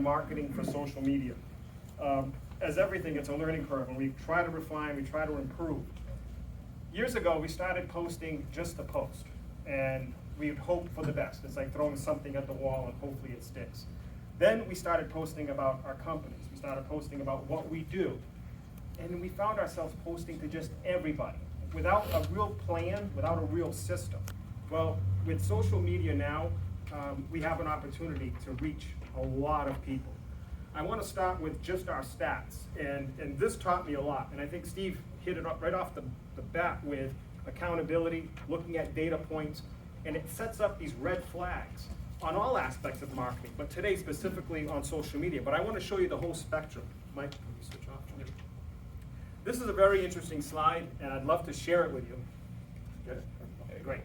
marketing for social media. As everything, it's a learning curve, and we try to refine, we try to improve. Years ago, we started posting just to post, and we would hope for the best. It's like throwing something at the wall and hopefully it sticks. Then we started posting about our companies. We started posting about what we do. And we found ourselves posting to just everybody without a real plan, without a real system. Well, with social media now, we have an opportunity to reach a lot of people. I want to start with just our stats, and this taught me a lot, and I think Steve hit it up right off the bat with accountability, looking at data points, and it sets up these red flags on all aspects of marketing, but today specifically on social media. But I want to show you the whole spectrum. Mike, can you switch off? This is a very interesting slide, and I'd love to share it with you. Good? Okay, great.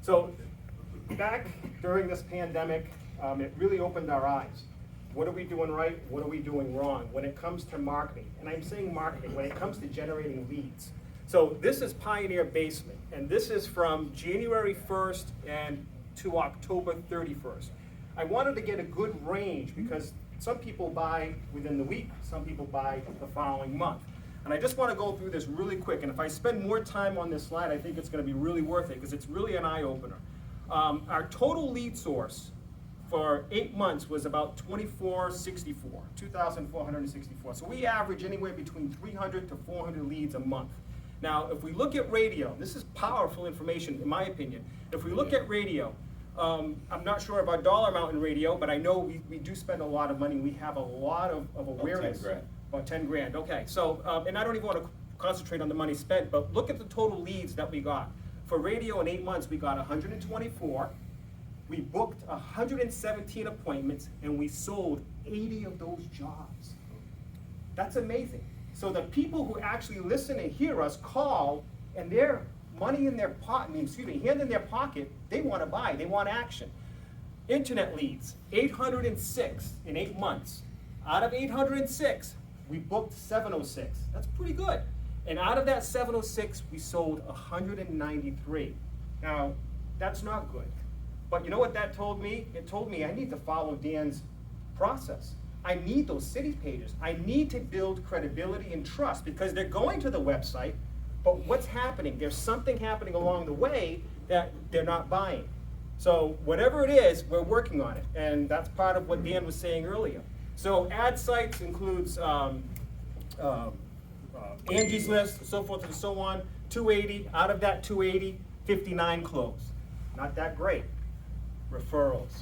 So back during this pandemic, it really opened our eyes. What are we doing right? What are we doing wrong when it comes to marketing? And I'm saying marketing when it comes to generating leads. So this is Pioneer Basement, and this is from January 1st and to October 31st. I wanted to get a good range because some people buy within the week, some people buy the following month. And I just want to go through this really quick, and if I spend more time on this slide, I think it's going to be really worth it because it's really an eye-opener. Our total lead source for 8 months was about 2,464. So we average anywhere between 300 to 400 leads a month. Now, if we look at radio, this is powerful information in my opinion. If we look at radio, I'm not sure about dollar amount in radio, but I know we do spend a lot of money. We have a lot of awareness. About 10 grand, okay. So, and I don't even want to concentrate on the money spent, but look at the total leads that we got. For radio in 8 months, we got 124. We booked 117 appointments, and we sold 80 of those jobs. That's amazing. So the people who actually listen and hear us call, and their money in their pocket, hand in their pocket, they want to buy, they want action. Internet leads, 806 in 8 months. Out of 806, we booked 706. That's pretty good. And out of that 706, we sold 193. Now, that's not good. But you know what that told me? It told me I need to follow Dan's process. I need those city pages. I need to build credibility and trust because they're going to the website, but what's happening? There's something happening along the way that they're not buying. So whatever it is, we're working on it. And that's part of what Dan was saying earlier. So ad sites includes Angie's List, so forth and so on. 280, out of that 280, 59 closed. Not that great. Referrals.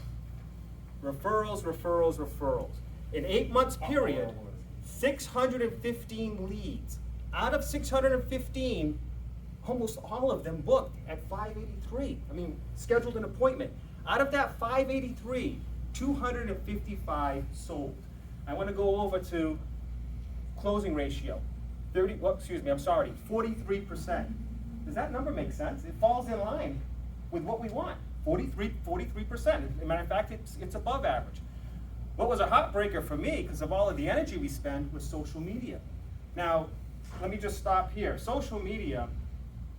Referrals. In 8 months period, 615 leads. Out of 615, almost all of them booked at 583. I mean, scheduled an appointment. Out of that 583, 255 sold. I want to go over to closing ratio. 43%. Does that number make sense? It falls in line with what we want. 43%. As a matter of fact, it's above average. What was a heartbreaker for me, because of all of the energy we spend, was social media. Now, let me just stop here. Social media,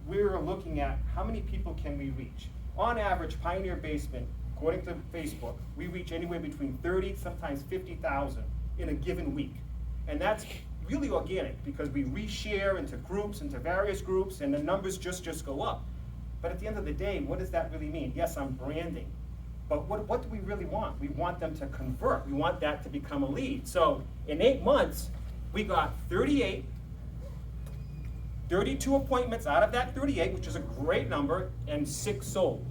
we're looking at how many people can we reach. On average, Pioneer Basement, according to Facebook, we reach anywhere between 30, sometimes 50,000 in a given week. And that's really organic because we reshare into groups, into various groups, and the numbers just go up. But at the end of the day, what does that really mean? Yes, I'm branding. But what do we really want? We want them to convert. We want that to become a lead. So in 8 months, we got 32 appointments out of that 38, which is a great number, and 6 sold.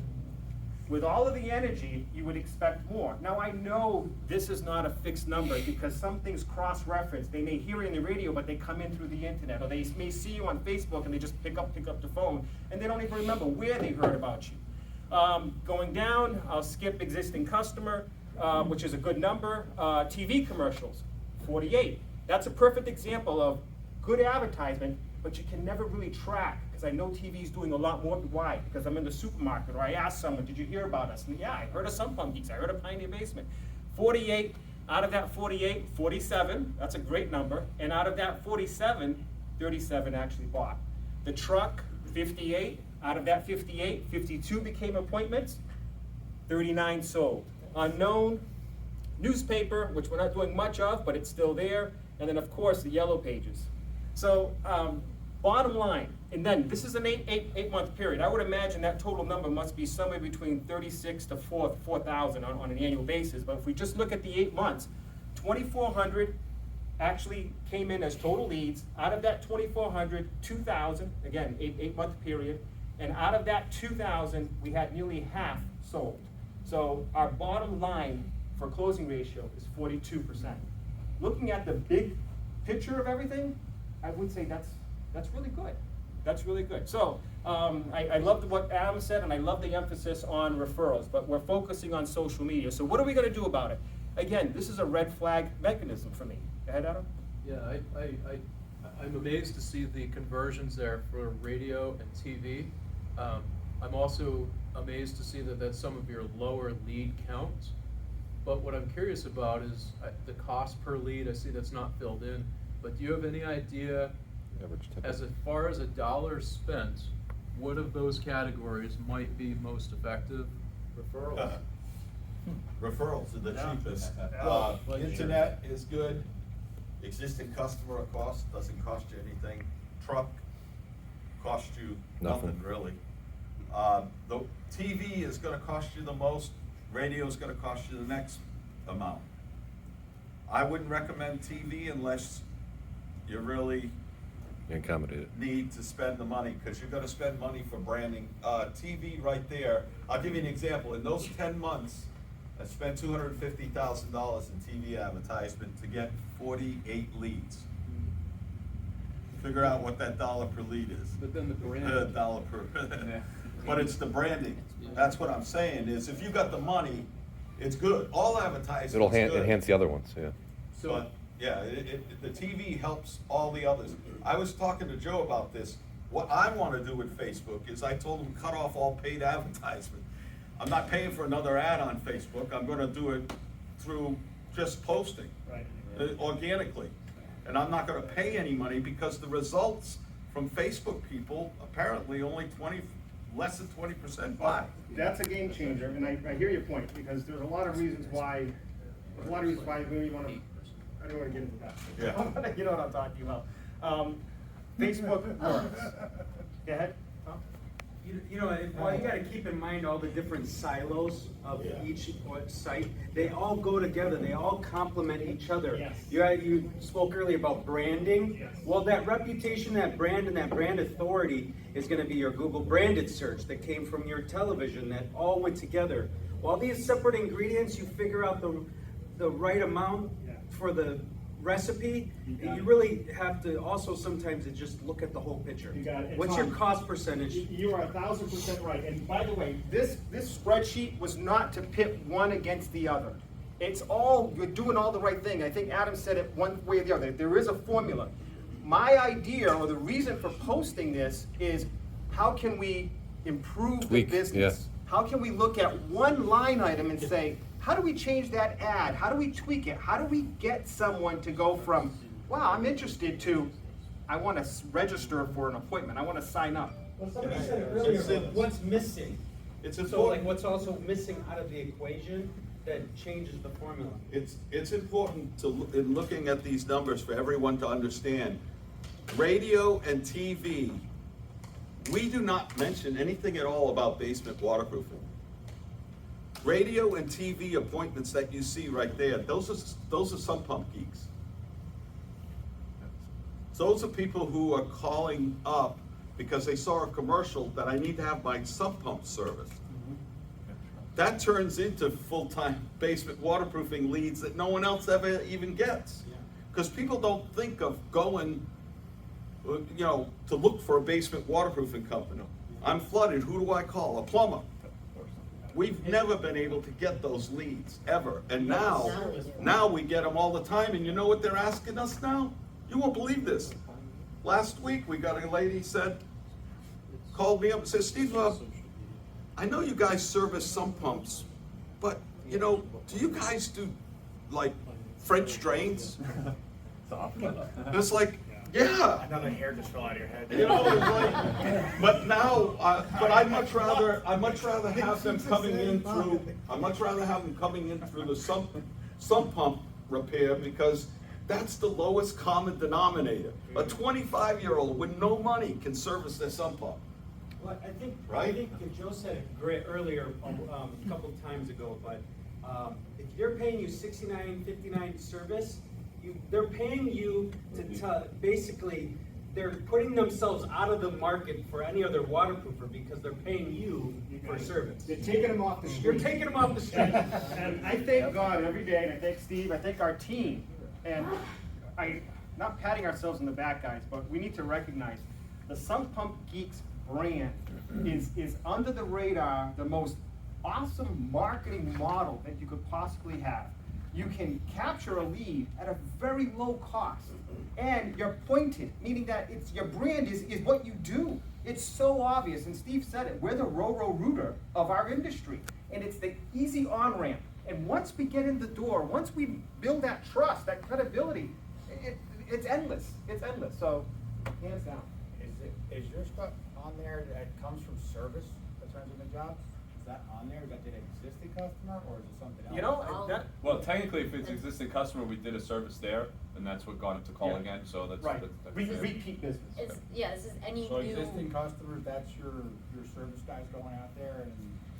With all of the energy, you would expect more. Now I know this is not a fixed number because some things cross-reference. They may hear it in the radio, but they come in through the internet, or they may see you on Facebook and they just pick up the phone, and they don't even remember where they heard about you. Going down, I'll skip existing customer, which is a good number. TV commercials, 48. That's a perfect example of good advertisement, but you can never really track, because I know TV is doing a lot more. Why? Because I'm in the supermarket, or I ask someone, did you hear about us? And yeah, I heard of some Punkies, I heard of Pioneer Basement. 48, out of that 48, 47, that's a great number, and out of that 47, 37 actually bought. The truck, 58, out of that 58, 52 became appointments, 39 sold. Unknown, newspaper, which we're not doing much of, but it's still there, and then of course the yellow pages. So bottom line, and then this is an eight month period. I would imagine that total number must be somewhere between 36 to 4,000 on an annual basis. But if we just look at the 8 months, 2,400 actually came in as total leads. Out of that 2,400, 2,000, again, eight month period. And out of that 2,000, we had nearly half sold. So our bottom line for closing ratio is 42%. Looking at the big picture of everything, I would say that's really good. That's really good. So I loved what Adam said, and I love the emphasis on referrals, but we're focusing on social media. So what are we going to do about it? Again, this is a red flag mechanism for me. Go ahead, Adam. Yeah, I'm amazed to see the conversions there for radio and TV. I'm also amazed to see that that's some of your lower lead counts. But what I'm curious about is the cost per lead. I see that's not filled in. But do you have any idea, as far as $1 spent, what of those categories might be most effective? Referrals. Referrals are the cheapest. Well, Internet is good. Existing customer cost doesn't cost you anything. Truck costs you nothing really. The TV is going to cost you the most. Radio is going to cost you the next amount. I wouldn't recommend TV unless you really need to spend the money, because you're going to spend money for branding. TV right there. I'll give you an example. In those 10 months, I spent $250,000 in TV advertisement to get 48 leads. Figure out what that dollar per lead is. But then the brand. Dollar per. But it's the branding. That's what I'm saying, is if you got the money, it's good. All advertising It'll is good. enhance the other ones, yeah. But yeah, the TV helps all the others. I was talking to Joe about this. What I want to do with Facebook is I told him cut off all paid advertisement. I'm not paying for another ad on Facebook. I'm going to do it through just posting, Right. Organically. And I'm not going to pay any money, because the results from Facebook people apparently only less than 20% buy. That's a game changer, and I hear your point, because there's a lot of reasons why we really want to, I don't want to get into that. Yeah. You know what I'm talking about. Facebook works. Go ahead, Tom. You know, well, you gotta keep in mind all the different silos of each site. They all go together, they all complement each other. Yes. You spoke earlier about branding. Yes. Well, that reputation, that brand, and that brand authority is gonna be your Google branded search that came from your television, that all went together. All these separate ingredients, you figure out the right amount for the recipe. You really have to also sometimes just look at the whole picture. You got it. What's your cost percentage? You are 1,000% right. And by the way, this spreadsheet was not to pit one against the other. It's all, you're doing all the right thing. I think Adam said it one way or the other. There is a formula. My idea, or the reason for posting this, is how can we improve the business? How can we look at one line item and say, how do we change that ad? How do we tweak it? How do we get someone to go from, wow, I'm interested, to, I want to register for an appointment, I want to sign up? Well, somebody said it earlier, but what's missing? It's So like important. what's also missing out of the equation that changes the formula? It's important to, in looking at these numbers, for everyone to understand, radio and TV, we do not mention anything at all about basement waterproofing. Radio and TV appointments that you see right there, those are sump pump geeks. Those are people who are calling up because they saw a commercial that I need to have my sump pump service. That turns into full-time basement waterproofing leads that no one else ever even gets. Because people don't think of going, to look for a basement waterproofing company. I'm flooded, who do I call? A plumber. We've never been able to get those leads, ever. And now we get them all the time, and you know what they're asking us now? You won't believe this. Last week, we got a lady called me up and said, Steve, I know you guys service sump pumps, but, do you guys do, like, French drains? It's like, yeah. Another hair just fell out of your head. It's like, but now, but I'd much rather have them coming in through, the sump pump repair because that's the lowest common denominator. A 25-year-old with no money can service their sump pump. Well, I think Right? Joe said it great earlier, a couple of times ago, but if they're paying you $69.59 service, they're paying you to basically, they're putting themselves out of the market for any other waterproofer because they're paying you for service. They're taking them off the street. You're taking them off the street. And I thank God every day, and I thank Steve, I thank our team, and not patting ourselves on the back, guys, but we need to recognize the Sump Pump Geeks brand is under the radar, the most awesome marketing model that you could possibly have. You can capture a lead at a very low cost, and you're pointed, meaning that your brand is what you do. It's so obvious, and Steve said it, we're the Roto-Rooter of our industry, and it's the easy on-ramp. And once we get in the door, once we build that trust, that credibility, it's endless, so hands down. Is your stuff on there that comes from service in terms of the jobs? Is that on there? Is that an existing customer or is it something else? You know, that, Well, technically, if it's existing customer, we did a service there, and that's what got him to call Yeah. again, so that's. Right, that's Re- fair. repeat business. It's, yeah, this is any So new. existing customers, that's your service guys going out there and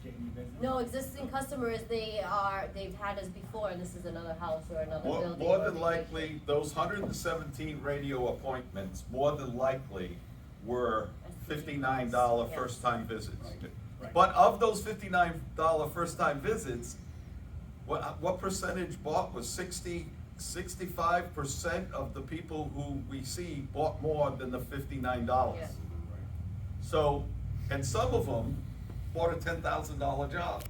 getting you business? No, existing customers, they've had us before, and this is another house or another building. More or than likely, those 117 radio appointments, more than likely, were $59 Yes. first-time visits. Right. But of those $59 first-time visits, what percentage bought? Was 65% of the people who we see bought more than the $59. Yeah. So, and some of them bought a $10,000 job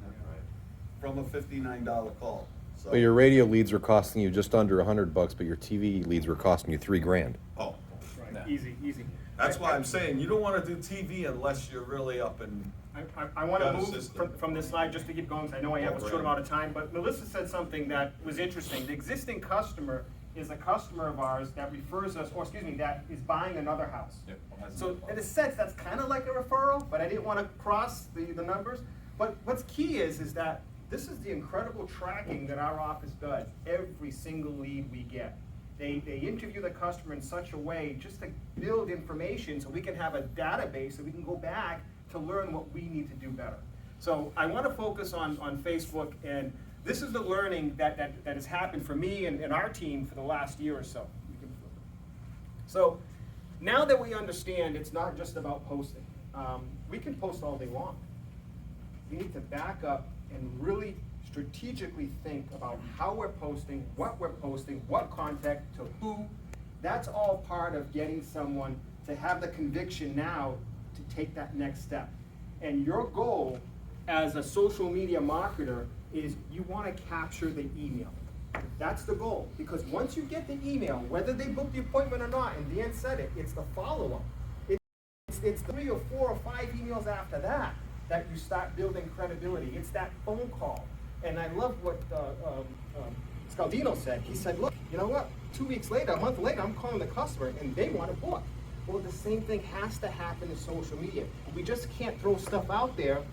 from a $59 call. So, Well, your radio leads were costing you just under $100, but your TV leads were costing you $3,000. oh, Right, easy. that's why I'm saying, you don't wanna do TV unless you're really up and, I want to Got a move system. from this slide just to keep going, 'cause I know I have a short amount of time, but Melissa said something that was interesting. The existing customer is a customer of ours that refers us, that is buying another house. Yep. So in a sense, that's kind of like a referral, but I didn't want to cross the numbers. But what's key is that this is the incredible tracking that our office does, every single lead we get. They interview the customer in such a way just to build information so we can have a database so we can go back to learn what we need to do better. So I want to focus on Facebook, and this is the learning that has happened for me and our team for the last year or so. So now that we understand it's not just about posting, we can post all day long. We need to back up and really strategically think about how we're posting, what content, to who. That's all part of getting someone to have the conviction now to take that next step. And your goal as a social media marketer is you want to capture the email. That's the goal, because once you get the email, whether they book the appointment or not, and Dan said it, it's the follow-up. It's 3 or 4 or 5 emails after that you start building credibility. It's that phone call. And I love what Scaldino said. He said, look, you know what? 2 weeks later, a month later, I'm calling the customer and they want to book. Well, the same thing has to happen in social media. We just can't throw stuff out there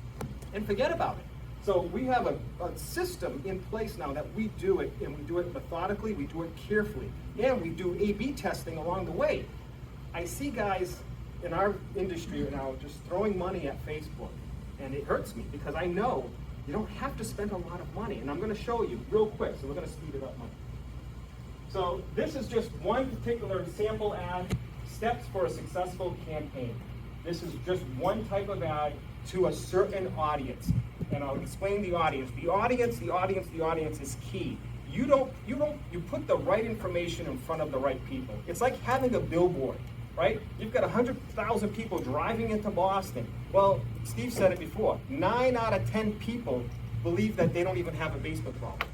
and forget about it. So we have a system in place now that we do it, and we do it methodically, we do it carefully, and we do A/B testing along the way. I see guys in our industry now just throwing money at Facebook, and it hurts me because I know you don't have to spend a lot of money, and I'm going to show you real quick, so we're going to speed it up, Mike. So this is just one particular sample ad, steps for a successful campaign. This is just one type of ad to a certain audience, and I'll explain the audience. The audience is key. You put the right information in front of the right people. It's like having a billboard, right? You've got 100,000 people driving into Boston. Well, Steve said it before, 9 out of 10 people believe that they don't even have a basement problem.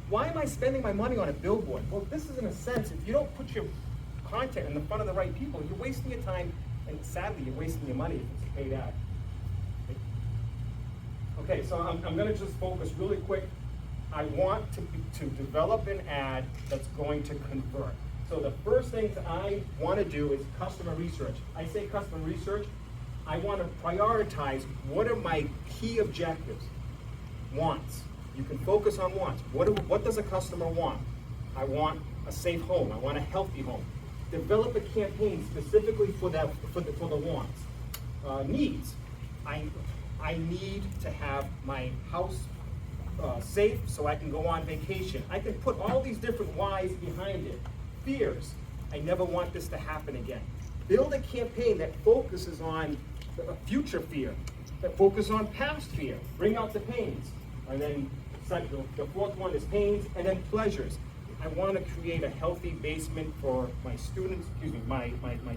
Why am I spending my money on a billboard? Well, this is in a sense, if you don't put your content in the front of the right people, you're wasting your time, and sadly, you're wasting your money if it's a paid ad. Okay, so I'm gonna just focus really quick. I want to develop an ad that's going to convert. So the first things I want to do is customer research. I say customer research, I want to prioritize what are my key objectives, wants. You can focus on wants. What does a customer want? I want a safe home. I want a healthy home. Develop a campaign specifically for that, for the wants. Needs. I need to have my house safe so I can go on vacation. I can put all these different whys behind it. Fears. I never want this to happen again. Build a campaign that focuses on future fear, that focuses on past fear. Bring out the pains. And then the fourth one is pains, and then pleasures. I want to create a healthy basement for my students, my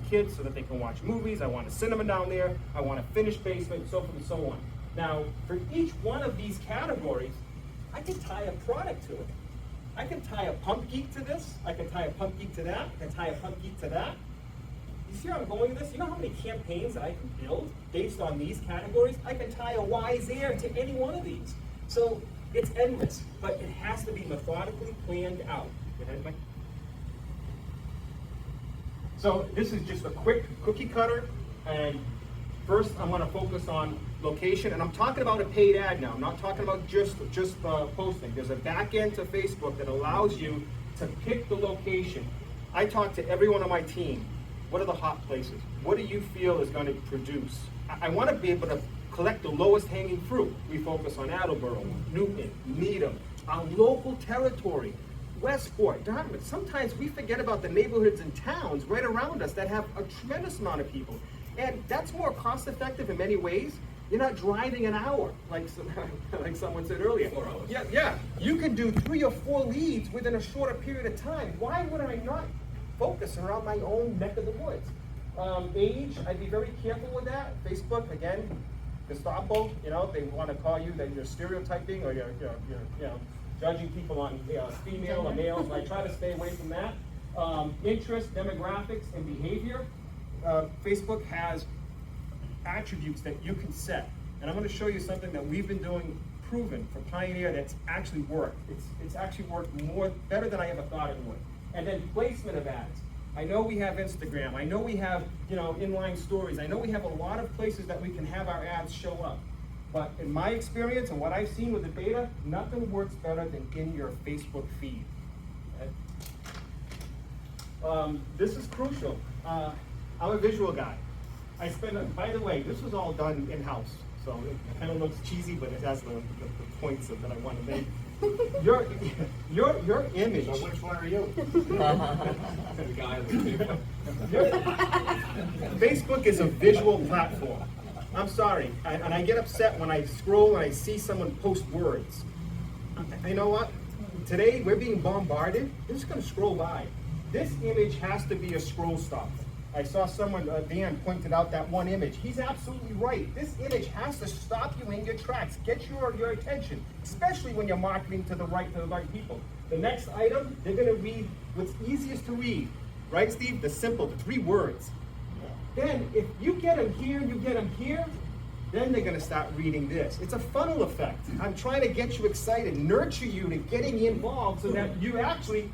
kids, so that they can watch movies. I want a cinema down there. I want a finished basement, so forth and so on. Now, for each one of these categories, I can tie a product to it. I can tie a pump geek to this. I can tie a pump geek to that. I can tie a pump geek to that. You see how I'm going with this? You know how many campaigns that I can build based on these categories? I can tie a why there to any one of these. So it's endless, but it has to be methodically planned out. Go ahead, Mike. So this is just a quick cookie cutter, and first I'm going to focus on location, and I'm talking about a paid ad now. I'm not talking about just posting. There's a back end to Facebook that allows you to pick the location. I talk to everyone on my team. What are the hot places? What do you feel is going to produce? I want to be able to collect the lowest hanging fruit. We focus on Attleboro, Newton, Needham, our local territory, Westport, Dartmouth. Sometimes we forget about the neighborhoods and towns right around us that have a tremendous amount of people. And that's more cost effective in many ways. You're not driving an hour, like someone said earlier. 4 hours. Yeah. You can do 3 or 4 leads within a shorter period of time. Why would I not focus around my own neck of the woods? Age, I'd be very careful with that. Facebook, again, Gestapo, they want to call you that you're stereotyping or you're judging people on female or male, so I try to stay away from that. Interest, demographics, and behavior. Facebook has attributes that you can set. And I'm going to show you something that we've been doing, proven for Pioneer, that's actually worked. It's actually worked better than I ever thought it would. And then placement of ads. I know we have Instagram. I know we have inline stories. I know we have a lot of places that we can have our ads show up. But in my experience and what I've seen with the beta, nothing works better than in your Facebook feed. Okay? This is crucial. I'm a visual guy. By the way, this was all done in-house, so it kind of looks cheesy, but it has the points that I want to make. Your image. So which one are you? The guy with the paper. Facebook is a visual platform. I'm sorry, and I get upset when I scroll and I see someone post words. You know what? Today we're being bombarded. They're just going to scroll by. This image has to be a scroll stop. I saw someone, Dan, pointed out that one image. He's absolutely right. This image has to stop you in your tracks, get your attention, especially when you're marketing to the right people. The next item, they're going to read what's easiest to read. Right, Steve? The simple, the 3 words. Then, if you get them here and you get them here, then they're going to start reading this. It's a funnel effect. I'm trying to get you excited, nurture you to getting involved so that you actually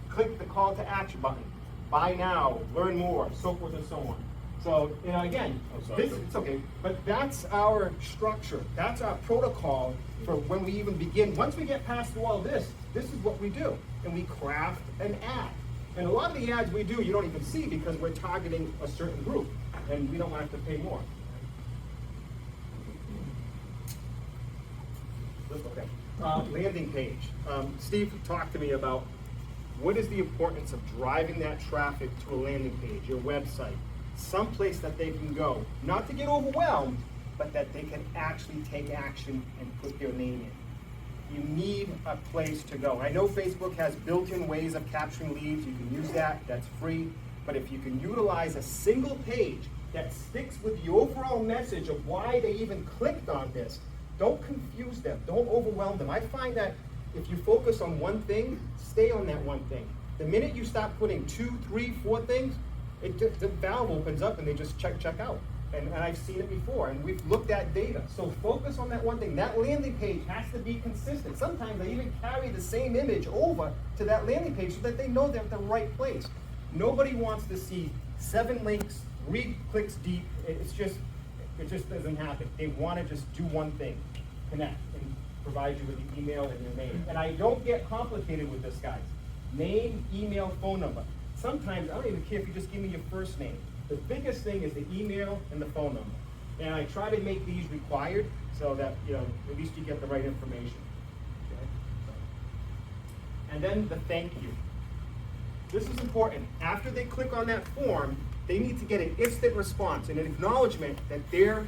click the call to action button. Buy now, learn more, so forth and so on. So, again, it's okay, but that's our structure. That's our protocol for when we even begin. Once we get past through all this is what we do. And we craft an ad. And a lot of the ads we do, you don't even see because we're targeting a certain group. And we don't want to have to pay more. Okay. Landing page. Steve talked to me about what is the importance of driving that traffic to a landing page, your website, someplace that they can go, not to get overwhelmed, but that they can actually take action and put their name in. You need a place to go. I know Facebook has built-in ways of capturing leads. You can use that. That's free. But if you can utilize a single page that sticks with the overall message of why they even clicked on this, don't confuse them. Don't overwhelm them. I find that if you focus on one thing, stay on that one thing. The minute you start putting 2, 3, 4 things, the valve opens up and they just check out. And I've seen it before, and we've looked at data. So focus on that one thing. That landing page has to be consistent. Sometimes I even carry the same image over to that landing page so that they know they're at the right place. Nobody wants to see 7 links, 3 clicks deep. It just doesn't happen. They want to just do one thing, connect. And provide you with the email and your name. And I don't get complicated with this, guys. Name, email, phone number. Sometimes, I don't even care if you just give me your first name. The biggest thing is the email and the phone number. And I try to make these required so that, you know, at least you get the right information. Okay? And then the thank you. This is important. After they click on that form, they need to get an instant response and an acknowledgement that their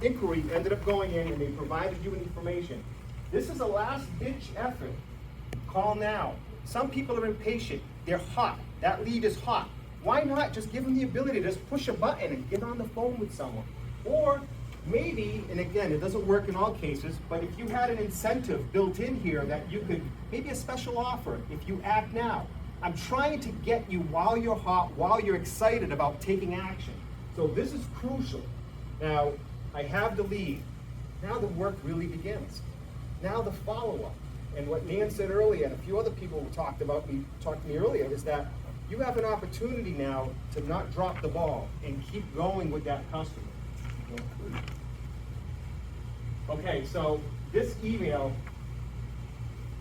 inquiry ended up going in and they provided you with information. This is a last ditch effort. Call now. Some people are impatient. They're hot. That lead is hot. Why not just give them the ability to just push a button and get on the phone with someone? Or maybe, and again, it doesn't work in all cases, but if you had an incentive built in here that you could, maybe a special offer, if you act now. I'm trying to get you while you're hot, while you're excited about taking action. So this is crucial. Now, I have the lead. Now the work really begins. Now the follow-up. And what Nan said earlier, and a few other people talked to me earlier, is that you have an opportunity now to not drop the ball and keep going with that customer. Okay, so this email,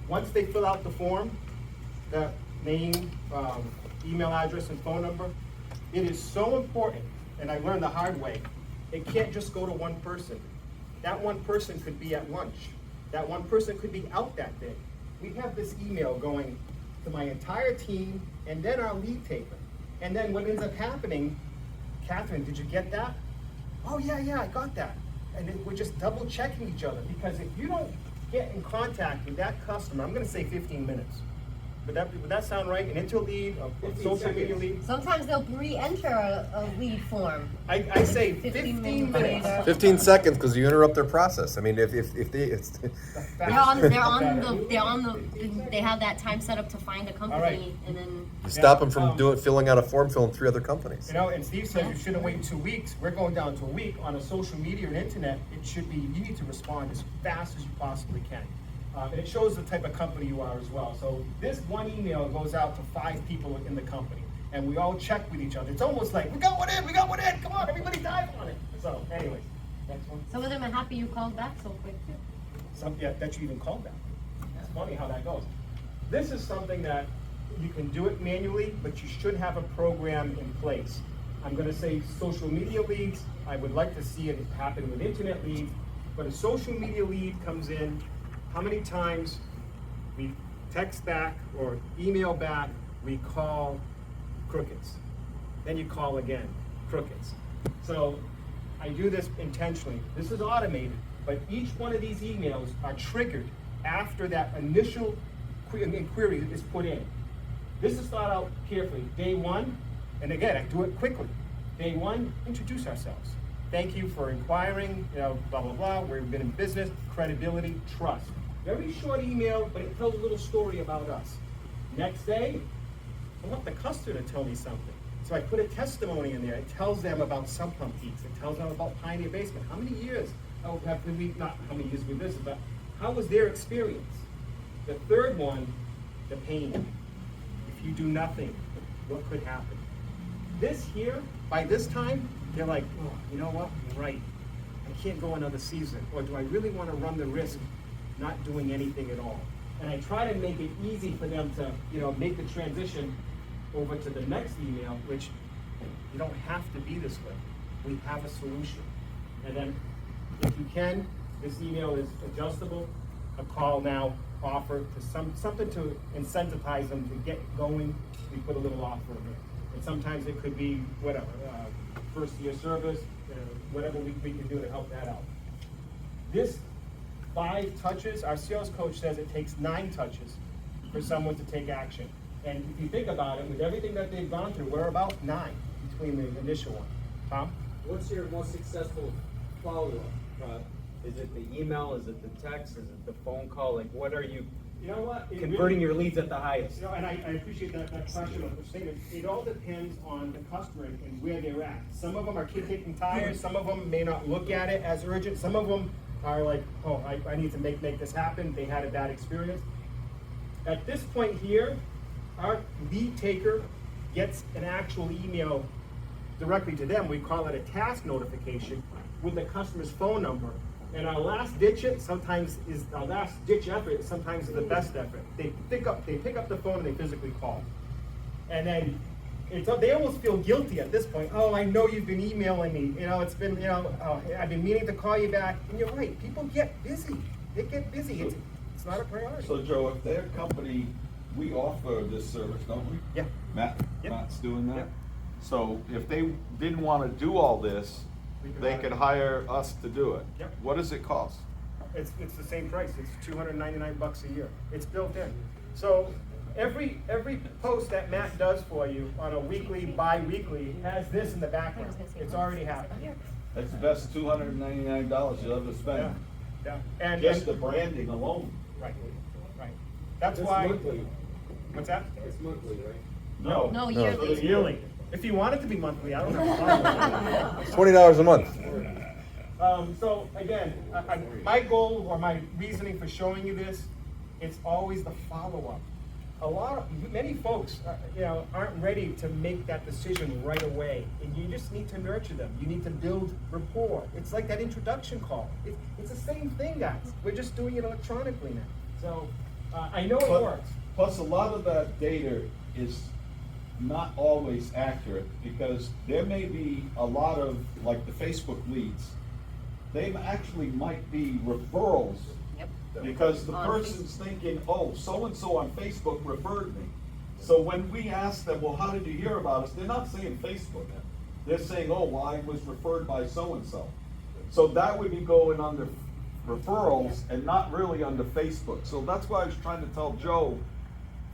once they fill out the form, the name, email address, and phone number, it is so important, and I learned the hard way, it can't just go to one person. That one person could be at lunch. That one person could be out that day. We have this email going to my entire team and then our lead taker. And then what ends up happening, Catherine, did you get that? Oh yeah, I got that. And then we're just double checking each other, because if you don't get in contact with that customer, I'm gonna say 15 minutes. Would that sound right? An intel lead, a social media lead? Sometimes they'll re-enter a lead form. I say 15 minutes. later. 15 seconds, because you interrupt their process. I mean, if they, it's, They have that time set up to find a company, All right. and then. you stop them from filling out a form, filling 3 other companies. You know, and Steve said you shouldn't wait 2 weeks. We're going down to a week. On a social media and internet, it should be, you need to respond as fast as you possibly can. And it shows the type of company you are as well. So this one email goes out to 5 people in the company, and we all check with each other. It's almost like, we got one in, come on, everybody dive on it. So anyways, next one. Some of them are happy you called back so quick too. Yeah, that you even called that. It's funny how that goes. This is something that you can do it manually, but you should have a program in place. I'm gonna say social media leads. I would like to see it happen with internet leads, but a social media lead comes in, how many times we text back or email back, we call crickets. Then you call again, crickets. So I do this intentionally. This is automated, but each one of these emails are triggered after that initial inquiry is put in. This is thought out carefully. Day 1, and again, I do it quickly. Day 1, introduce ourselves. Thank you for inquiring, you know, blah, blah, blah. We've been in business, credibility, trust. Very short email, but it tells a little story about us. Next day, I want the customer to tell me something. So I put a testimony in there. It tells them about Sub Pump Peaks. It tells them about Pioneer Basement. How many years have we, not how many years with this, but how was their experience? The third one, the pain. If you do nothing, what could happen? This here, by this time, they're like, oh, you know what, you're right. I can't go another season. Or do I really want to run the risk of not doing anything at all? And I try to make it easy for them to, you know, make the transition over to the next email, which you don't have to be this way. We have a solution. And then, if you can, this email is adjustable, a call now offer to something to incentivize them to get going. We put a little offer in there. And sometimes it could be whatever, first year service, whatever we can do to help that out. This 5 touches, our sales coach says it takes 9 touches for someone to take action. And if you think about it, with everything that they've gone through, we're about 9 between the initial one. Tom? What's your most successful follow-up? Is it the email? Is it the text? Is it the phone call? Like, what are you You know what? It converting really- your leads at the highest? You know, and I appreciate that question of the statement. It all depends on the customer and where they're at. Some of them are kicking tires, some of them may not look at it as urgent, some of them are like, oh, I need to make this happen, they had a bad experience. At this point here, our lead taker gets an actual email directly to them. We call it a task notification with the customer's phone number. And our last ditch effort sometimes is the best effort. They pick up the phone and they physically call. And then they almost feel guilty at this point. Oh, I know you've been emailing me. It's been, oh, I've been meaning to call you back. And you're right, people get busy. They get busy. It's not a priority. So Joe, if their company, we offer this service, don't we? Yeah. Matt's doing that? Yeah. So if they didn't wanna do all this, they could hire us to do it. Yep. What does it cost? It's the same price. It's $299 a year. It's built in. So every post that Matt does for you on a weekly, bi-weekly has this in the background. It's already happened. That's the best $299 you'll ever spend. Yeah. And Just the branding alone. right. That's why. monthly. What's that? It's monthly, right? No. No, No. yearly. Yearly. If you want it to be monthly, I don't have a problem with it. $20 a month. So again, my goal or my reasoning for showing you this, it's always the follow-up. Many folks, aren't ready to make that decision right away, and you just need to nurture them. You need to build rapport. It's like that introduction call. It's the same thing, guys. We're just doing it electronically now. So I know it works. Plus, a lot of that data is not always accurate, because there may be a lot of, like the Facebook leads, they actually might be referrals. Yep. Because the On person's thinking, oh, so-and-so on Facebook referred me. So when we ask them, well, how did you hear about us? They're not saying Facebook. They're saying, oh, well, I was referred by so-and-so. So that would be going under referrals and not really under Facebook. So that's why I was trying to tell Joe,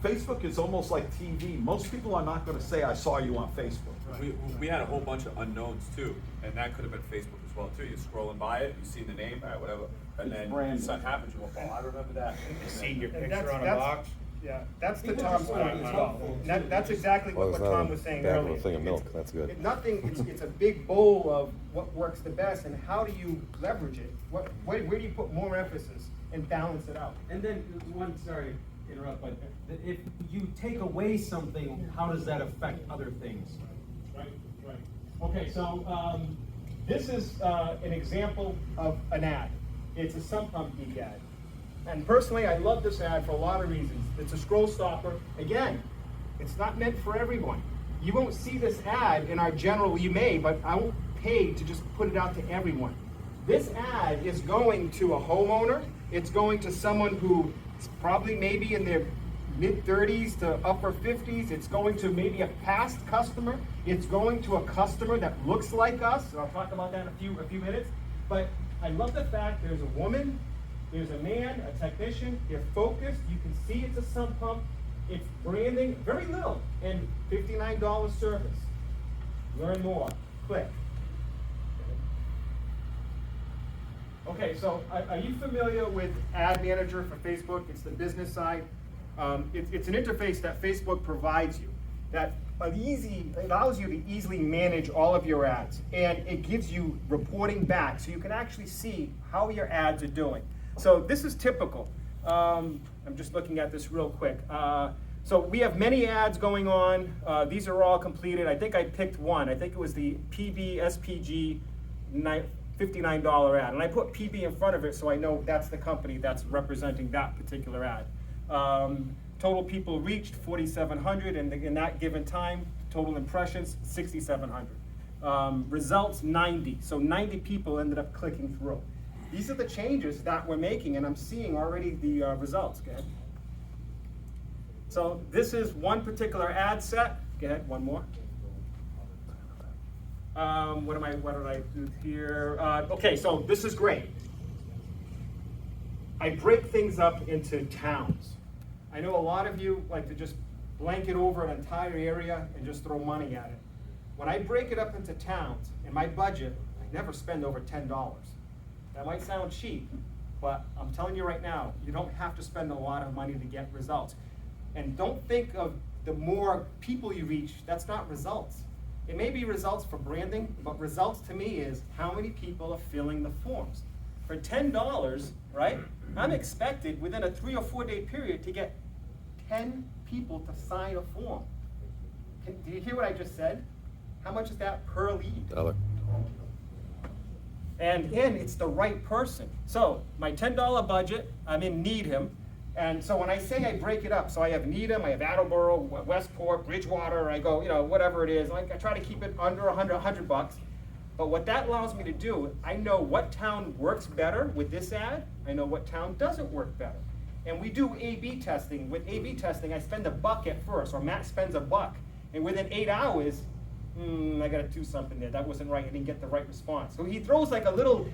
Facebook is almost like TV. Most people are not gonna say, I saw you on Facebook. We had a whole bunch of unknowns too, and that could have been Facebook as well too. You're scrolling by it, you see the name, all right, whatever, and It's then branded. something happens, you go, oh, I remember that. Seeing your And picture on a that's- box. Yeah, that's the People Tom's just wanna point be as well. helpful. And that's exactly Well, what it's Tom not was saying back with earlier. a thing of milk. It's- That's good. It's a big bowl of what works the best, and how do you leverage it? Where do you put more emphasis and balance it out? And then, sorry to interrupt, but if you take away something, how does that affect other things? Right. Okay, so this is an example of an ad. It's a sump pump geek ad. And personally, I love this ad for a lot of reasons. It's a scroll stopper. Again, it's not meant for everyone. You won't see this ad in our general, you may, but I won't pay to just put it out to everyone. This ad is going to a homeowner. It's going to someone who is probably maybe in their mid-30s to upper 50s. It's going to maybe a past customer. It's going to a customer that looks like us. And I'll talk about that in a few minutes. But I love the fact there's a woman, there's a man, a technician. They're focused. You can see it's a sump pump. It's branding, very little, and $59 service. Learn more. Click. Okay, so are you familiar with Ad Manager for Facebook? It's the business side. It's an interface that Facebook provides you that allows you to easily manage all of your ads, and it gives you reporting back so you can actually see how your ads are doing. So this is typical. I'm just looking at this real quick. So we have many ads going on. These are all completed. I think I picked one. I think it was the PB SPG $59 ad. And I put PB in front of it so I know that's the company that's representing that particular ad. Total people reached 4,700 in that given time. Total impressions 6,700. Results 90. So 90 people ended up clicking through. These are the changes that we're making, and I'm seeing already the results. Go ahead. So this is one particular ad set. Go ahead, one more. What did I do here? Okay, so this is great. I break things up into towns. I know a lot of you like to just blanket over an entire area and just throw money at it. When I break it up into towns, in my budget, I never spend over $10. That might sound cheap, but I'm telling you right now, you don't have to spend a lot of money to get results. And don't think of the more people you reach, that's not results. It may be results for branding, but results to me is how many people are filling the forms. For $10, right, I'm expected within a 3 or 4 day period to get 10 people to sign a form. Do you hear what I just said? How much is that per lead? $1. And it's the right person. So my $10 budget, I'm in Needham. And so when I say I break it up, so I have Needham, I have Attleboro, Westport, Bridgewater, I go, whatever it is, I try to keep it under $100 bucks. But what that allows me to do, I know what town works better with this ad, I know what town doesn't work better. And we do A/B testing. With A/B testing, I spend $1 at first, or Matt spends $1. And within 8 hours, I gotta do something there, that wasn't right, I didn't get the right response. So he throws like a little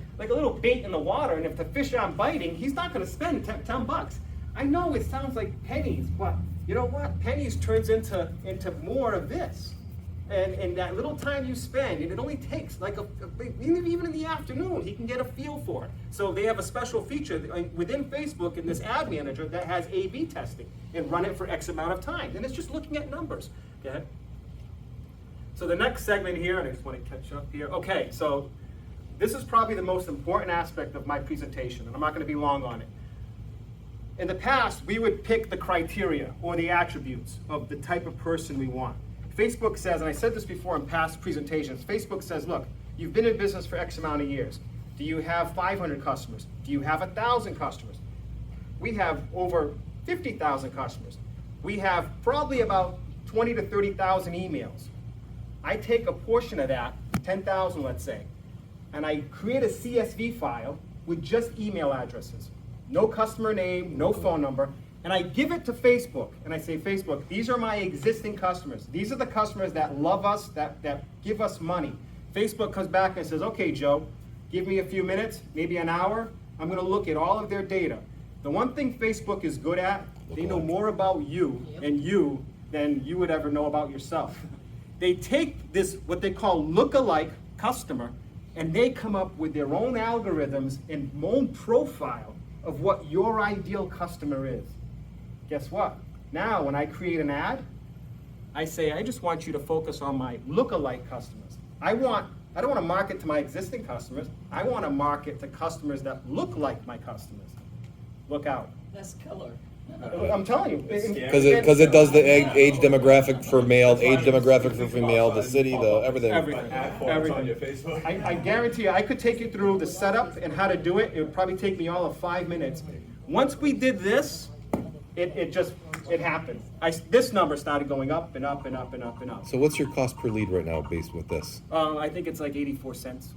bait in the water, and if the fish aren't biting, he's not gonna spend $10. I know it sounds like pennies, but you know what? Pennies turns into more of this. And that little time you spend, and it only takes like even in the afternoon, he can get a feel for it. So they have a special feature within Facebook in this ad manager that has A/B testing and run it for X amount of time. And it's just looking at numbers. Go ahead. So the next segment here, and I just want to catch up here. Okay, so this is probably the most important aspect of my presentation, and I'm not going to be long on it. In the past, we would pick the criteria or the attributes of the type of person we want. Facebook says, and I said this before in past presentations, Facebook says, look, you've been in business for X amount of years. Do you have 500 customers? Do you have 1,000 customers? We have over 50,000 customers. We have probably about 20 to 30,000 emails. I take a portion of that, 10,000 let's say, and I create a CSV file with just email addresses. No customer name, no phone number, and I give it to Facebook, and I say, Facebook, these are my existing customers. These are the customers that love us, that give us money. Facebook comes back and says, okay, Joe, give me a few minutes, maybe an hour. I'm gonna look at all of their data. The one thing Facebook is good at, they know more about you and you than you would ever know about yourself. They take this, what they call look-alike customer, and they come up with their own algorithms and own profile of what your ideal customer is. Guess what? Now, when I create an ad, I say, I just want you to focus on my look-alike customers. I don't want to market to my existing customers. I want to market to customers that look like my customers. Look out. That's killer. I'm telling you. Because it does the age demographic for male, age demographic for female, the city, the everything. Everything. I guarantee you, I could take you through the setup and how to do it. It would probably take me all of 5 minutes. Once we did this, it happened. This number started going up and up and up and up and up. So what's your cost per lead right now based with this? I think it's like 84 cents.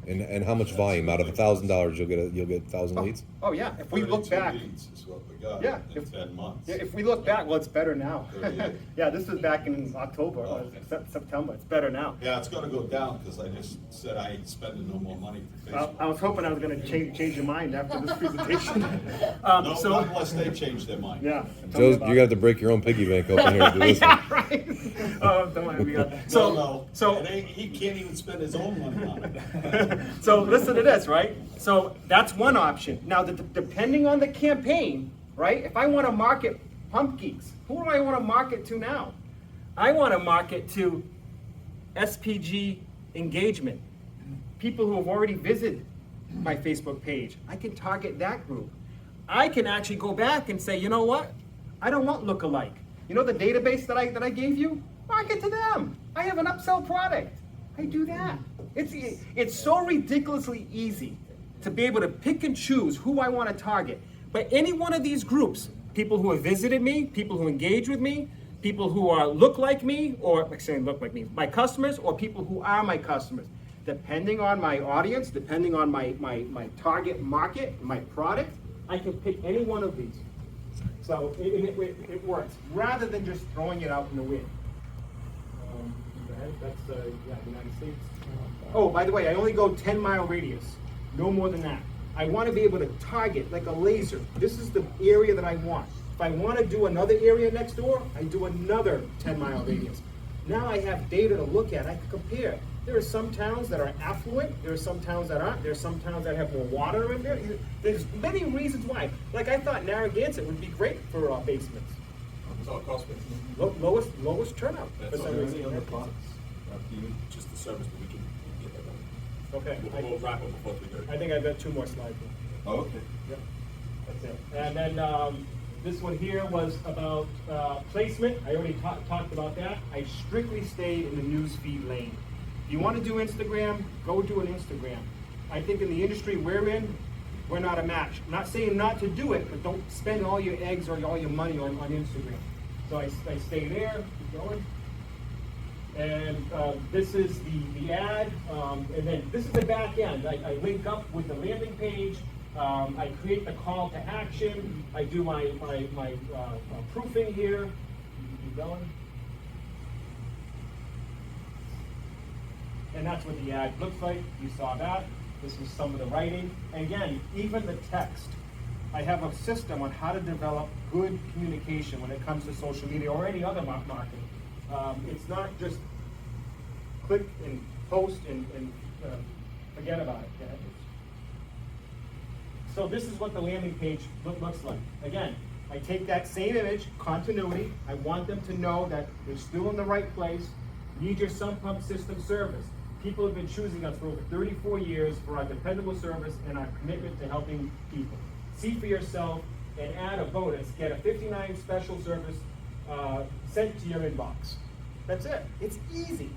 And how much volume? Out of $1,000, you'll get 1,000 leads? Oh yeah, if we look back. Leads is what we got Yeah. in 10 months. Yeah, if we look back, well, it's better now. 38. Yeah, this was back in October, Oh, okay. September. It's better now. Yeah, it's gonna go down, because I just said I ain't spending no more money for Facebook. I was hoping I was going to change your mind after this presentation. No, not unless they change their mind. Yeah. Joe's, you're gonna have to break your own piggy bank open here to do this one. Yeah, right. Oh, don't worry, we got. So He can't even spend his own money on it. So listen to this, right? So that's one option. Now, depending on the campaign, right? If I want to market pump geeks, who do I want to market to now? I want to market to SPG engagement, people who have already visited my Facebook page. I can target that group. I can actually go back and say, you know what? I don't want look-alike. You know the database that I gave you? Market to them. I have an upsell product. I do that. It's so ridiculously easy to be able to pick and choose who I want to target. But any one of these groups, people who have visited me, people who engage with me, people who look like me, or saying look like me, my customers, or people who are my customers. Depending on my audience, depending on my target market, my product, I can pick any one of these. So it works, rather than just throwing it out in the wind. That's the United States. Oh, by the way, I only go 10-mile radius, no more than that. I want to be able to target like a laser. This is the area that I want. If I want to do another area next door, I do another 10-mile radius. Now I have data to look at. I can compare. There are some towns that are affluent. There are some towns that aren't. There are some towns that have more water in there. There's many reasons why. Like I thought Narragansett would be great for basements. It's all cost based. Lowest turnout. That's for all some there reason. is on the products. Just the service, but we can get that done. Okay. We'll wrap up before 3:30. I think I've got 2 more slides. Oh, okay. Yep, that's it. And then this one here was about placement. I already talked about that. I strictly stayed in the news feed lane. If you want to do Instagram, go do an Instagram. I think in the industry we're in, we're not a match. I'm not saying not to do it, but don't spend all your eggs or all your money on Instagram. So I stay there, keep going. And this is the ad, and then this is the back end. I link up with the landing page. I create the call to action. I do my proofing here. Keep going. And that's what the ad looks like. You saw that. This is some of the writing. And again, even the text. I have a system on how to develop good communication when it comes to social media or any other marketing. It's not just click and post and forget about it. Yeah. So this is what the landing page looks like. Again, I take that same image, continuity. I want them to know that they're still in the right place. Need your sump pump system service. People have been choosing us for over 34 years for our dependable service and our commitment to helping people. See for yourself and add a bonus. Get a 59 special service sent to your inbox. That's it. It's easy.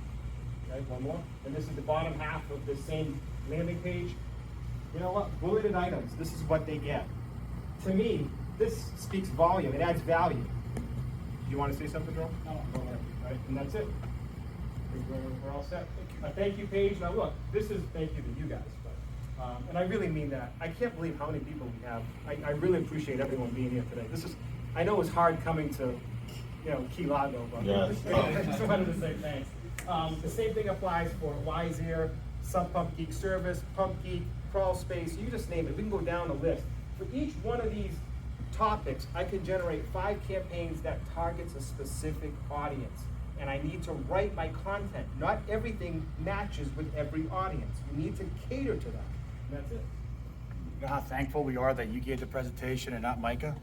Okay, one more. And this is the bottom half of the same landing page. You know what? Bulleted items. This is what they get. To me, this speaks volume. It adds value. Do you want to say something, Joe? No. All right. And that's it. We're all set. A thank you page. Now look, this is thank you to you guys. But, and I really mean that. I can't believe how many people we have. I really appreciate everyone being here today. I know it's hard coming to, Key Largo, but Yes. I just wanted to say thanks. The same thing applies for Wise Air, Sump Pump Geek Service, Pump Geek, Crawl Space, you just name it. We can go down the list. For each one of these topics, I can generate 5 campaigns that targets a specific audience. And I need to write my content. Not everything matches with every audience. You need to cater to that. And that's it. You know how thankful we are that you gave the presentation and not Micah?